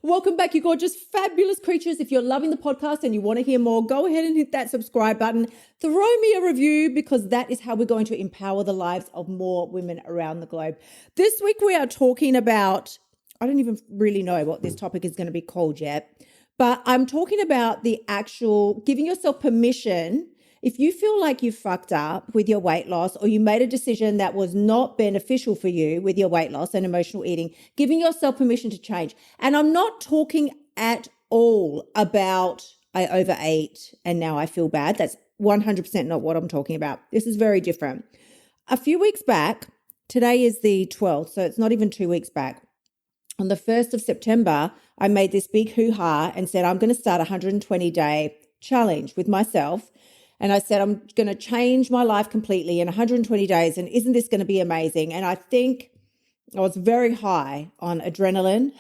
Welcome back, you gorgeous, fabulous creatures. If you're loving the podcast and you want to hear more, go ahead and hit that subscribe button. Throw me a review because that is how we're going to empower the lives of more women around the globe. This week we are talking about, I don't even really know what this topic is going to be called yet, but I'm talking about the actual giving yourself permission. If you feel like you fucked up with your weight loss or you made a decision that was not beneficial for you with your weight loss and emotional eating, giving yourself permission to change. And I'm not talking at all about I overate and now I feel bad. That's 100% not what I'm talking about. This is very different. A few weeks back, today is the 12th, so it's not even 2 weeks back. On the 1st of September, I made this big hoo-ha and said, I'm going to start a 120-day challenge with myself. And I said, I'm going to change my life completely in 120 days. And isn't this going to be amazing? And I think I was very high on adrenaline.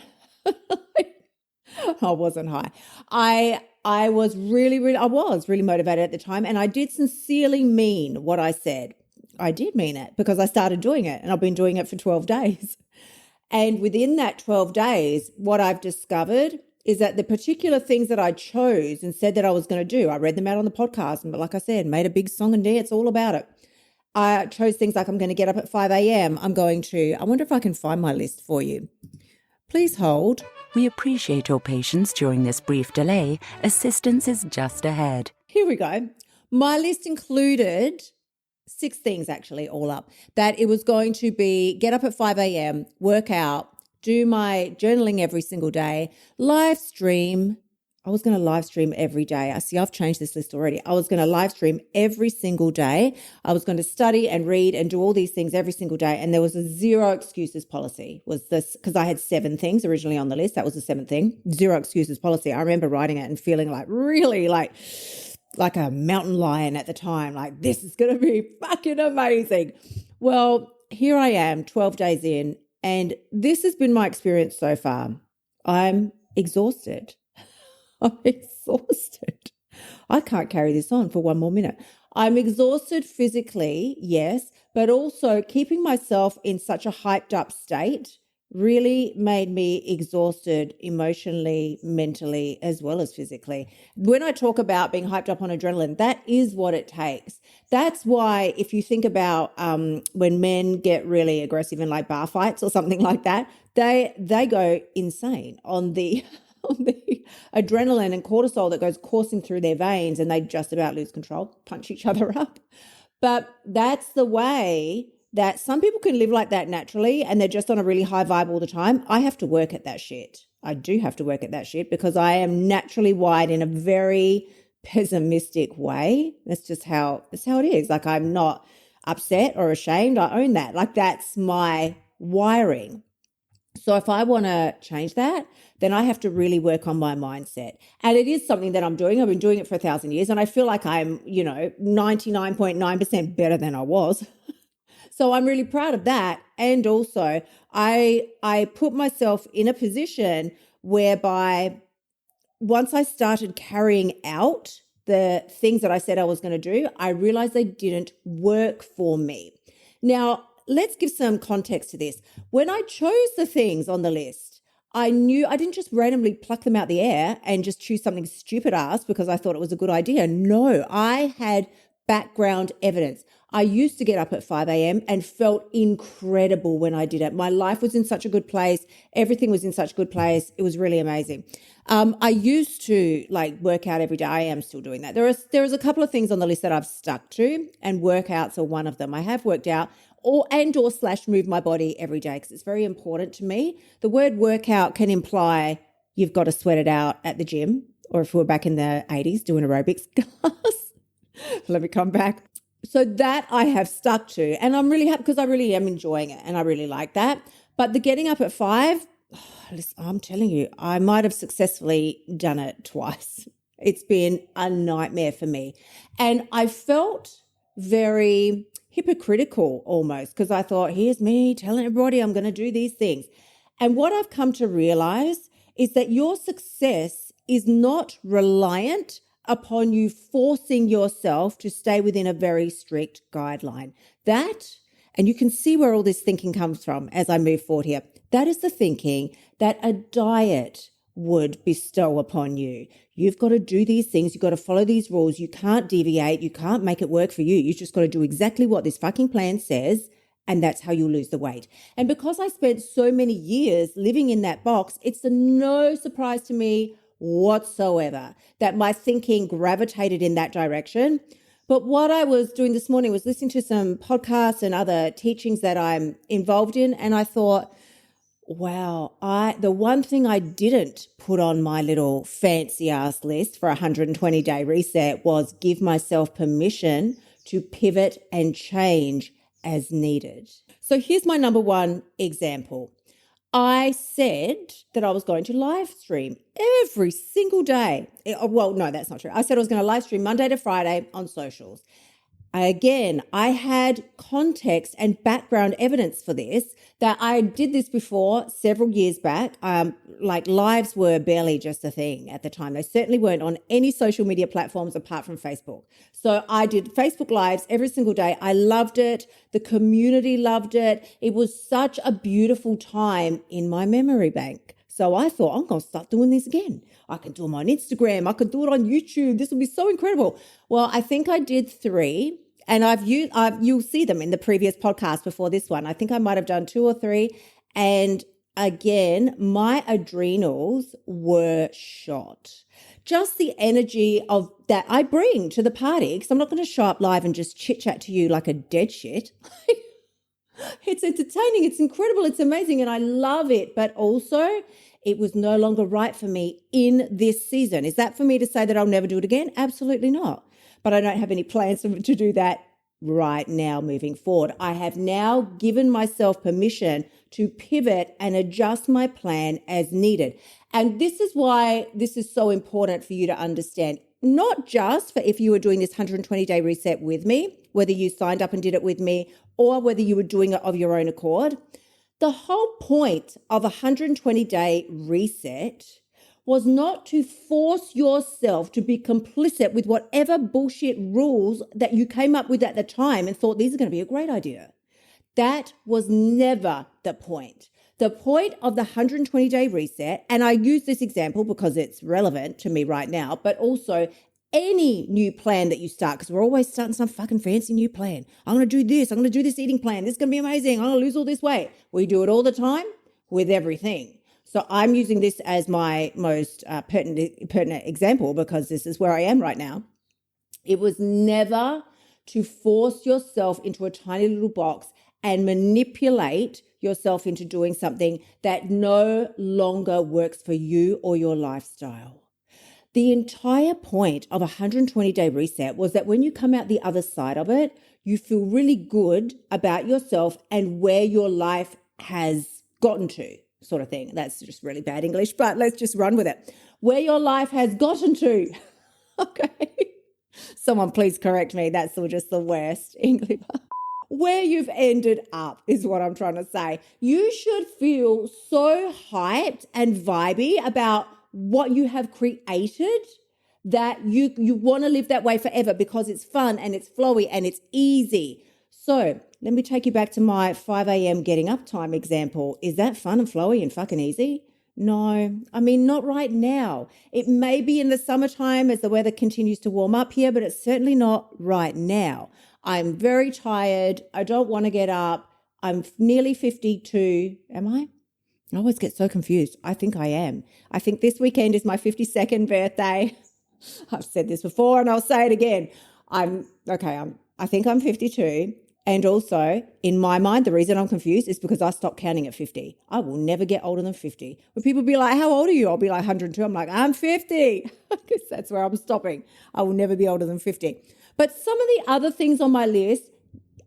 I wasn't high. I was really motivated at the time. And I did sincerely mean what I said. I did mean it because I started doing it and I've been doing it for 12 days. And within that 12 days, what I've discovered is that the particular things that I chose and said that I was going to do, I read them out on the podcast, and like I said, made a big song and dance all about it. I chose things like I'm going to get up at 5 a.m. I wonder if I can find my list for you. Please hold. We appreciate your patience during this brief delay. Assistance is just ahead. Here we go. My list included 6 things actually all up. That it was going to be get up at 5 a.m., work out, do my journaling every single day, live stream. I was going to live stream every day. I've changed this list already. I was going to live stream every single day. I was going to study and read and do all these things every single day. And there was a 0 excuses policy was this, because I had 7 things originally on the list. That was the 7th thing, 0 excuses policy. I remember writing it and feeling like really like a mountain lion at the time. Like, this is going to be fucking amazing. Well, here I am 12 days in. And this has been my experience so far. I'm exhausted. I'm exhausted. I can't carry this on for one more minute. I'm exhausted physically, yes, but also keeping myself in such a hyped up state really made me exhausted emotionally, mentally, as well as physically. When I talk about being hyped up on adrenaline, that is what it takes. That's why if you think about when men get really aggressive in like bar fights or something like that, they go insane on the adrenaline and cortisol that goes coursing through their veins, and they just about lose control, punch each other up. But that's the way that some people can live like that naturally and they're just on a really high vibe all the time. I have to work at that shit. I do have to work at that shit because I am naturally wired in a very pessimistic way. That's just how it is. Like, I'm not upset or ashamed. I own that. Like, that's my wiring. So if I want to change that, then I have to really work on my mindset. And it is something that I'm doing. I've been doing it for 1,000 years and I feel like I'm, 99.9% better than I was. So I'm really proud of that. And also I put myself in a position whereby once I started carrying out the things that I said I was going to do, I realized they didn't work for me. Now, let's give some context to this. When I chose the things on the list, I knew I didn't just randomly pluck them out the air and just choose something stupid ass because I thought it was a good idea. No, I had background evidence. I used to get up at 5 a.m. and felt incredible when I did it. My life was in such a good place. Everything was in such a good place. It was really amazing. I used to work out every day. I am still doing that. There is a couple of things on the list that I've stuck to, and workouts are one of them. I have worked out or move my body every day because it's very important to me. The word workout can imply you've got to sweat it out at the gym, or if we're back in the 80s doing aerobics class. Let me come back. So that I have stuck to, and I'm really happy because I really am enjoying it and I really like that. But the getting up at 5, I'm telling you, I might have successfully done it twice. It's been a nightmare for me. And I felt very hypocritical almost because I thought, here's me telling everybody I'm going to do these things. And what I've come to realize is that your success is not reliant upon you forcing yourself to stay within a very strict guideline. That, and you can see where all this thinking comes from as I move forward here, that is the thinking that a diet would bestow upon you. You've got to do these things. You've got to follow these rules. You can't deviate. You can't make it work for you. You just got to do exactly what this fucking plan says. And that's how you lose the weight. And because I spent so many years living in that box, it's no surprise to me whatsoever that my thinking gravitated in that direction. But what I was doing this morning was listening to some podcasts and other teachings that I'm involved in. And I thought, wow, the one thing I didn't put on my little fancy ass list for a 120-day reset was give myself permission to pivot and change as needed. So here's my number one example. I said that I was going to live stream every single day. Well, no, that's not true. I said I was going to live stream Monday to Friday on socials. Again, I had context and background evidence for this, that I did this before several years back. Like lives were barely just a thing at the time. They certainly weren't on any social media platforms apart from Facebook. So I did Facebook Lives every single day. I loved it. The community loved it. It was such a beautiful time in my memory bank. So I thought, I'm going to start doing this again. I can do them on Instagram. I could do it on YouTube. This will be so incredible. Well, I think I did 3. And you'll see them in the previous podcast before this one. I think I might have done 2 or 3. And again, my adrenals were shot. Just the energy of that I bring to the party, because I'm not going to show up live and just chit chat to you like a dead shit. It's entertaining. It's incredible. It's amazing. And I love it. But also it was no longer right for me in this season. Is that for me to say that I'll never do it again? Absolutely not. But I don't have any plans to do that right now moving forward. I have now given myself permission to pivot and adjust my plan as needed. And this is why this is so important for you to understand, not just for if you were doing this 120-day reset with me, whether you signed up and did it with me or whether you were doing it of your own accord. The whole point of a 120-day reset was not to force yourself to be complicit with whatever bullshit rules that you came up with at the time and thought these are going to be a great idea. That was never the point. The point of the 120-day reset, and I use this example because it's relevant to me right now, but also any new plan that you start, because we're always starting some fucking fancy new plan. I'm going to do this. I'm going to do this eating plan. This is going to be amazing. I'm going to lose all this weight. We do it all the time with everything. So I'm using this as my most pertinent example because this is where I am right now. It was never to force yourself into a tiny little box and manipulate yourself into doing something that no longer works for you or your lifestyle. The entire point of a 120-day reset was that when you come out the other side of it, you feel really good about yourself and where your life has gotten to. Sort of thing. That's just really bad English, but let's just run with it. Where your life has gotten to. Okay. Someone please correct me. That's just the worst English. Where you've ended up is what I'm trying to say. You should feel so hyped and vibey about what you have created that you want to live that way forever because it's fun and it's flowy and it's easy. So let me take you back to my 5 a.m. getting up time example. Is that fun and flowy and fucking easy? No, I mean, not right now. It may be in the summertime as the weather continues to warm up here, but it's certainly not right now. I'm very tired. I don't want to get up. I'm nearly 52. Am I? I always get so confused. I think I am. I think this weekend is my 52nd birthday. I've said this before and I'll say it again. I think I'm 52. And also, in my mind, the reason I'm confused is because I stopped counting at 50. I will never get older than 50. When people be like, how old are you? I'll be like 102. I'm like, I'm 50. Because that's where I'm stopping. I will never be older than 50. But some of the other things on my list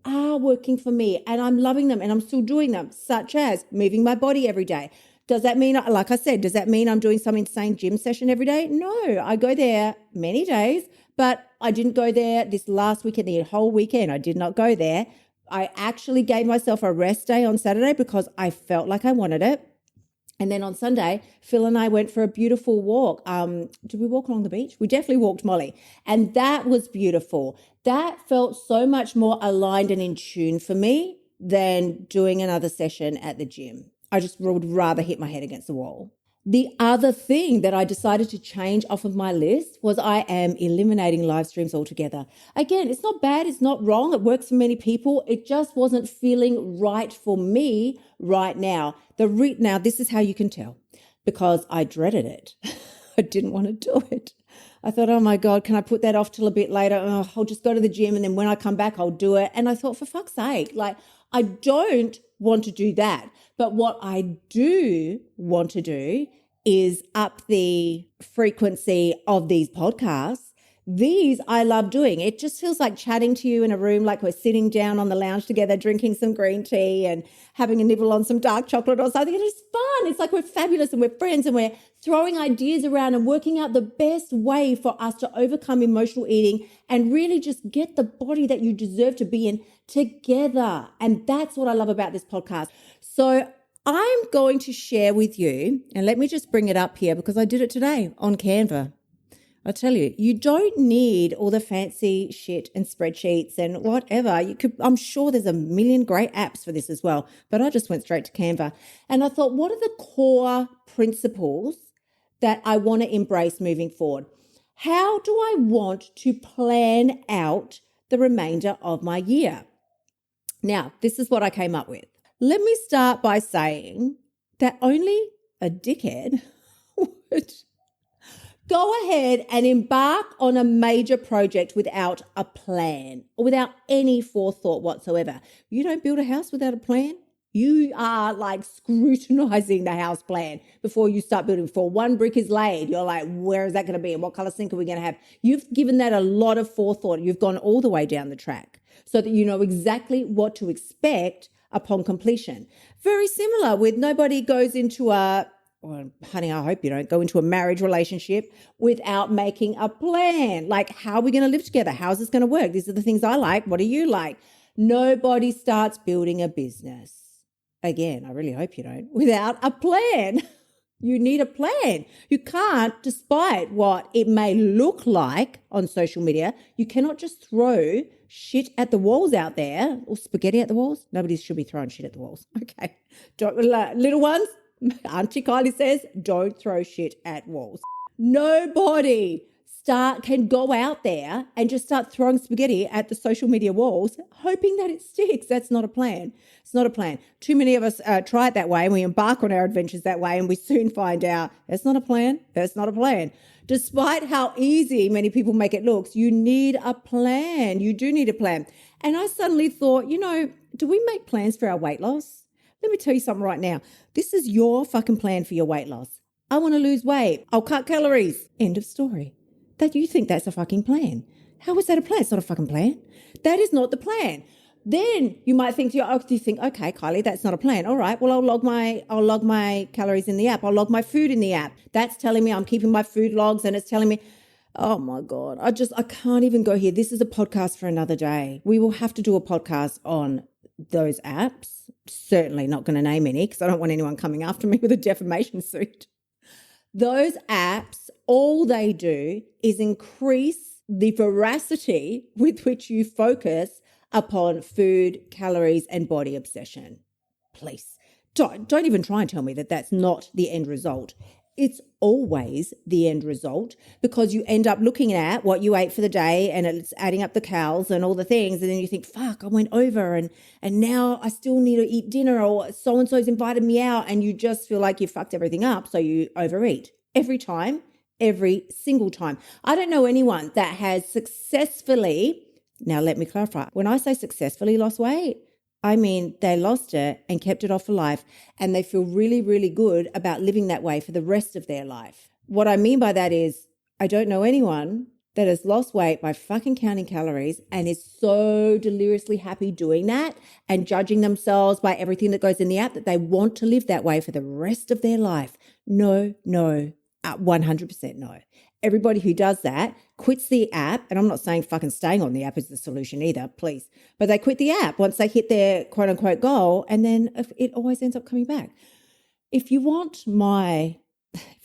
are working for me and I'm loving them and I'm still doing them, such as moving my body every day. Does that mean, like I said, does that mean I'm doing some insane gym session every day? No, I go there many days, but I didn't go there this last weekend, the whole weekend. I did not go there. I actually gave myself a rest day on Saturday because I felt like I wanted it. And then on Sunday, Phil and I went for a beautiful walk. Did we walk along the beach? We definitely walked, Molly. And that was beautiful. That felt so much more aligned and in tune for me than doing another session at the gym. I just would rather hit my head against the wall. The other thing that I decided to change off of my list was I am eliminating live streams altogether. Again, it's not bad. It's not wrong. It works for many people. It just wasn't feeling right for me right now. Now, this is how you can tell, because I dreaded it. I didn't want to do it. I thought, oh my God, can I put that off till a bit later? Oh, I'll just go to the gym and then when I come back, I'll do it. And I thought, for fuck's sake, like, I don't want to do that. But what I do want to do is up the frequency of these podcasts. These I love doing. It just feels like chatting to you in a room, like we're sitting down on the lounge together, drinking some green tea and having a nibble on some dark chocolate or something. It's fun. It's like we're fabulous and we're friends and we're throwing ideas around and working out the best way for us to overcome emotional eating and really just get the body that you deserve to be in together. And that's what I love about this podcast. So I'm going to share with you, and let me just bring it up here because I did it today on Canva. I tell you, you don't need all the fancy shit and spreadsheets and whatever. I'm sure there's a million great apps for this as well, but I just went straight to Canva. And I thought, what are the core principles that I want to embrace moving forward? How do I want to plan out the remainder of my year? Now, this is what I came up with. Let me start by saying that only a dickhead would go ahead and embark on a major project without a plan or without any forethought whatsoever. You don't build a house without a plan. You are like scrutinizing the house plan before you start building. Before one brick is laid, you're like, where is that going to be? And what color sink are we going to have? You've given that a lot of forethought. You've gone all the way down the track so that you know exactly what to expect upon completion. Very similar with nobody goes into well, honey, I hope you don't go into a marriage relationship without making a plan. Like, how are we going to live together? How's this going to work? These are the things I like. What do you like? Nobody starts building a business. Again, I really hope you don't, without a plan. You need a plan. You can't, despite what it may look like on social media, you cannot just throw shit at the walls out there or spaghetti at the walls. Nobody should be throwing shit at the walls. Okay. Little ones, Auntie Kylie says, don't throw shit at walls. Nobody can go out there and just start throwing spaghetti at the social media walls, hoping that it sticks. That's not a plan. It's not a plan. Too many of us try it that way and we embark on our adventures that way and we soon find out that's not a plan. That's not a plan. Despite how easy many people make it look, you need a plan. You do need a plan. And I suddenly thought, do we make plans for our weight loss? Let me tell you something right now. This is your fucking plan for your weight loss. I want to lose weight. I'll cut calories. End of story. That you think that's a fucking plan. How is that a plan? It's not a fucking plan. That is not the plan. Then you might think to yourself, okay, Kylie, that's not a plan. All right, well, I'll log my calories in the app. I'll log my food in the app. That's telling me I'm keeping my food logs and it's telling me, oh my God, I can't even go here. This is a podcast for another day. We will have to do a podcast on those apps. Certainly not going to name any because I don't want anyone coming after me with a defamation suit. Those apps, all they do is increase the veracity with which you focus upon food, calories, and body obsession. Please, don't even try and tell me that that's not the end result. It's always the end result because you end up looking at what you ate for the day and it's adding up the calories and all the things. And then you think, fuck, I went over and now I still need to eat dinner or so-and-so's invited me out and you just feel like you fucked everything up. So you overeat every time, every single time. I don't know anyone that has successfully, now let me clarify, when I say successfully lost weight, I mean, they lost it and kept it off for life and they feel really, really good about living that way for the rest of their life. What I mean by that is I don't know anyone that has lost weight by fucking counting calories and is so deliriously happy doing that and judging themselves by everything that goes in the app that they want to live that way for the rest of their life. No, 100% no. Everybody who does that quits the app, and I'm not saying fucking staying on the app is the solution either, please, but they quit the app once they hit their quote unquote goal and then it always ends up coming back. If you want my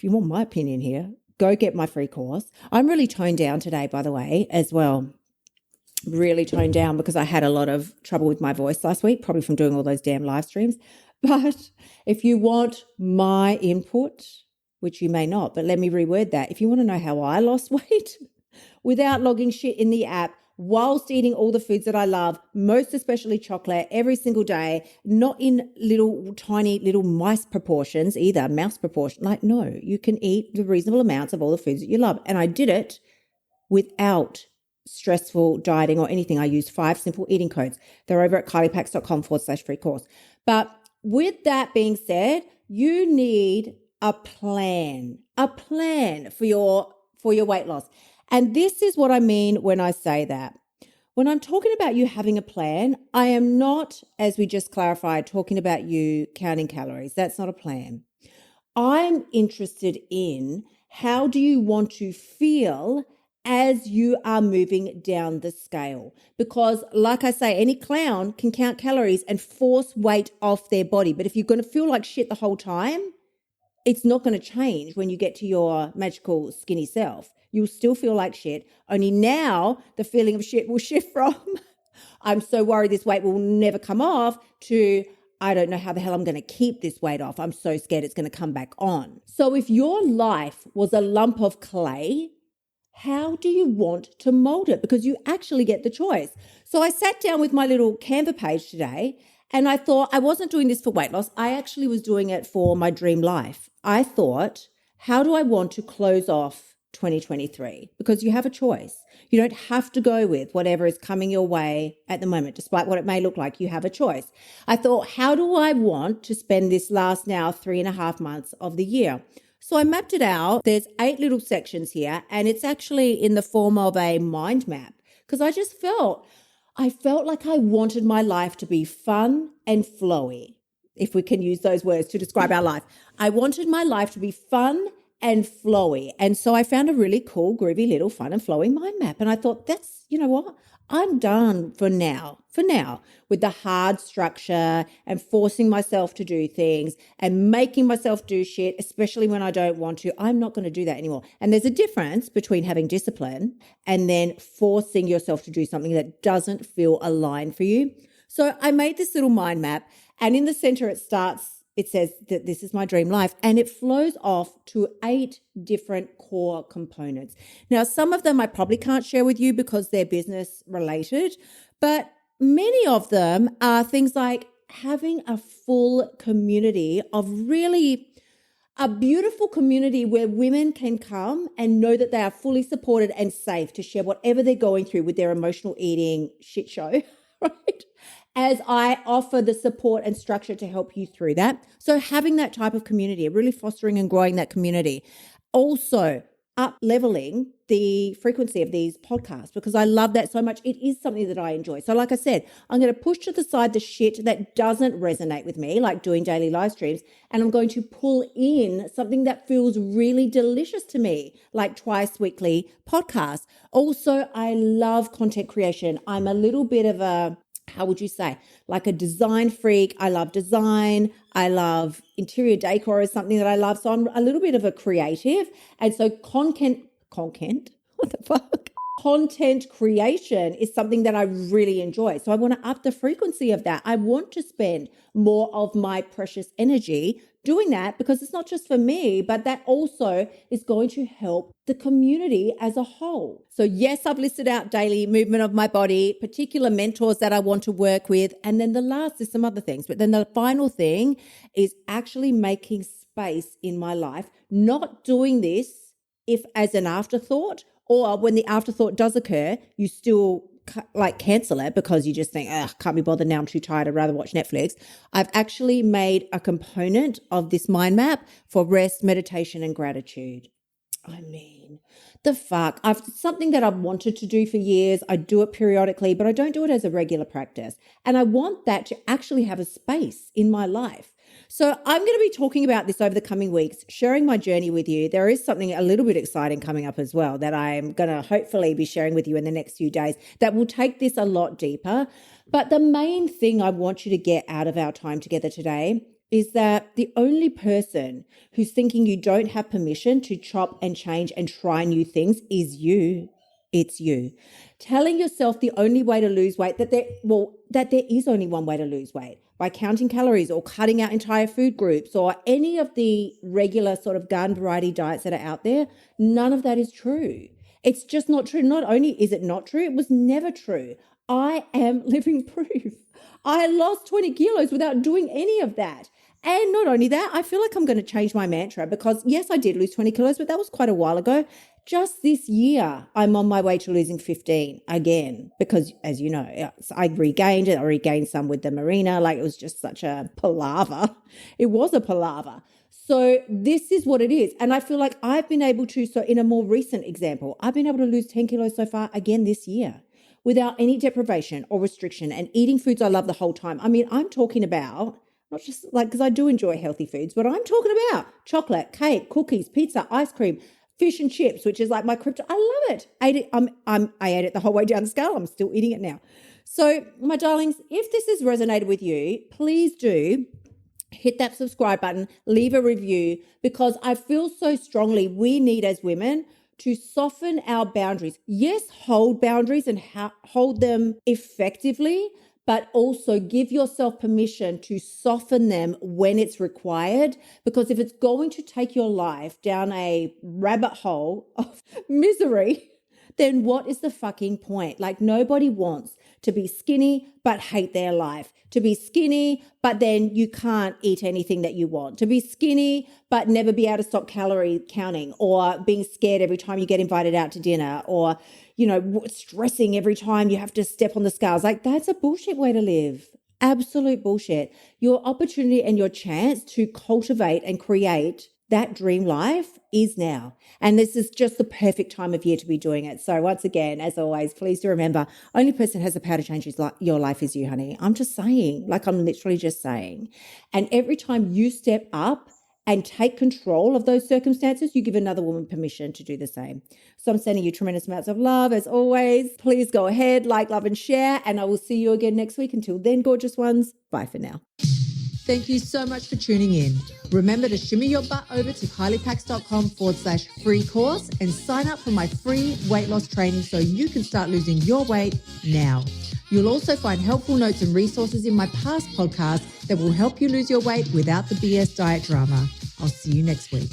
opinion here, go get my free course. I'm really toned down today, by the way, as well. Really toned down because I had a lot of trouble with my voice last week, probably from doing all those damn live streams. But if you want my input, which you may not, but let me reword that. If you want to know how I lost weight without logging shit in the app, whilst eating all the foods that I love, most especially chocolate, every single day, not in little tiny little mice proportions either, mouse proportion. Like, no, you can eat the reasonable amounts of all the foods that you love. And I did it without stressful dieting or anything. I used 5 simple eating codes. They're over at kyliepax.com/free course. But with that being said, you need a plan for your weight loss. And this is what I mean when I say that. When I'm talking about you having a plan, I am not, as we just clarified, talking about you counting calories. That's not a plan. I'm interested in how do you want to feel as you are moving down the scale. Because like I say, any clown can count calories and force weight off their body. But if you're going to feel like shit the whole time, it's not going to change when you get to your magical skinny self. You'll still feel like shit. Only now the feeling of shit will shift from I'm so worried this weight will never come off to I don't know how the hell I'm going to keep this weight off. I'm so scared it's going to come back on. So if your life was a lump of clay, how do you want to mold it? Because you actually get the choice. So I sat down with my little Canva page today and I thought I wasn't doing this for weight loss. I actually was doing it for my dream life. I thought, how do I want to close off 2023? Because you have a choice. You don't have to go with whatever is coming your way at the moment, despite what it may look like. You have a choice. I thought, how do I want to spend this last now 3.5 months of the year? So I mapped it out. There's 8 little sections here, and it's actually in the form of a mind map because I felt like I wanted my life to be fun and flowy, if we can use those words to describe our life. I wanted my life to be fun and flowy. And so I found a really cool, groovy little fun and flowy mind map. And I thought, you know what? I'm done for now, with the hard structure and forcing myself to do things and making myself do shit, especially when I don't want to. I'm not going to do that anymore. And there's a difference between having discipline and then forcing yourself to do something that doesn't feel aligned for you. So I made this little mind map, and in the center it says that this is my dream life, and it flows off to 8 different core components. Now, some of them I probably can't share with you because they're business related, but many of them are things like having a full community of really a beautiful community where women can come and know that they are fully supported and safe to share whatever they're going through with their emotional eating shit show, right? As I offer the support and structure to help you through that. So having that type of community, really fostering and growing that community. Also up-leveling the frequency of these podcasts because I love that so much. It is something that I enjoy. So like I said, I'm going to push to the side the shit that doesn't resonate with me, like doing daily live streams, and I'm going to pull in something that feels really delicious to me, like twice weekly podcasts. Also, I love content creation. I'm a little bit of a how would you say, like a design freak. I love design. I love interior decor is something that I love. So I'm a little bit of a creative. And so content, what the fuck? Content creation is something that I really enjoy. So I want to up the frequency of that. I want to spend more of my precious energy doing that because it's not just for me, but that also is going to help the community as a whole. So yes, I've listed out daily movement of my body, particular mentors that I want to work with. And then the last is some other things. But then the final thing is actually making space in my life, not doing this if as an afterthought, or when the afterthought does occur, you still like cancel it because you just think, can't be bothered now, I'm too tired, I'd rather watch Netflix. I've actually made a component of this mind map for rest, meditation, and gratitude. I mean, the fuck? Something that I've wanted to do for years. I do it periodically, but I don't do it as a regular practice. And I want that to actually have a space in my life. So I'm going to be talking about this over the coming weeks, sharing my journey with you. There is something a little bit exciting coming up as well that I'm going to hopefully be sharing with you in the next few days that will take this a lot deeper. But the main thing I want you to get out of our time together today is that the only person who's thinking you don't have permission to chop and change and try new things is you. It's you. Telling yourself the only way to lose weight, that there is only one way to lose weight. by counting calories or cutting out entire food groups or any of the regular sort of garden variety diets that are out there. None of that is true. It's just not true. Not only is it not true, it was never true. I am living proof. I lost 20 kilos without doing any of that. And not only that, I feel like I'm going to change my mantra because yes, I did lose 20 kilos, but that was quite a while ago. Just this year, I'm on my way to losing 15 again because, as you know, I regained it. I regained some with the Marina. Like, it was just such a palaver. It was a palaver. So this is what it is. And I feel like I've been able to, so in a more recent example, I've been able to lose 10 kilos so far again this year without any deprivation or restriction and eating foods I love the whole time. I mean, I'm talking about not just like, because I do enjoy healthy foods, but I'm talking about chocolate, cake, cookies, pizza, ice cream, fish and chips, which is like my kryptonite. I love it. I ate it the whole way down the scale. I'm still eating it now. So my darlings, if this has resonated with you, please do hit that subscribe button, leave a review, because I feel so strongly we need as women to soften our boundaries. Yes, hold boundaries and hold them effectively, but also give yourself permission to soften them when it's required. Because if it's going to take your life down a rabbit hole of misery, then what is the fucking point? Like, nobody wants to be skinny but hate their life, to be skinny but then you can't eat anything that you want, to be skinny but never be able to stop calorie counting, or being scared every time you get invited out to dinner, or, you know, stressing every time you have to step on the scales. Like, that's a bullshit way to live. Absolute bullshit. Your opportunity and your chance to cultivate and create that dream life is now. And this is just the perfect time of year to be doing it. So once again, as always, please do remember, only person who has the power to change your life is you, honey. I'm just saying, like, I'm literally just saying. And every time you step up and take control of those circumstances, you give another woman permission to do the same. So I'm sending you tremendous amounts of love. As always, please go ahead, like, love, and share. And I will see you again next week. Until then, gorgeous ones, bye for now. Thank you so much for tuning in. Remember to shimmy your butt over to kyliepax.com/free course and sign up for my free weight loss training so you can start losing your weight now. You'll also find helpful notes and resources in my past podcasts that will help you lose your weight without the BS diet drama. I'll see you next week.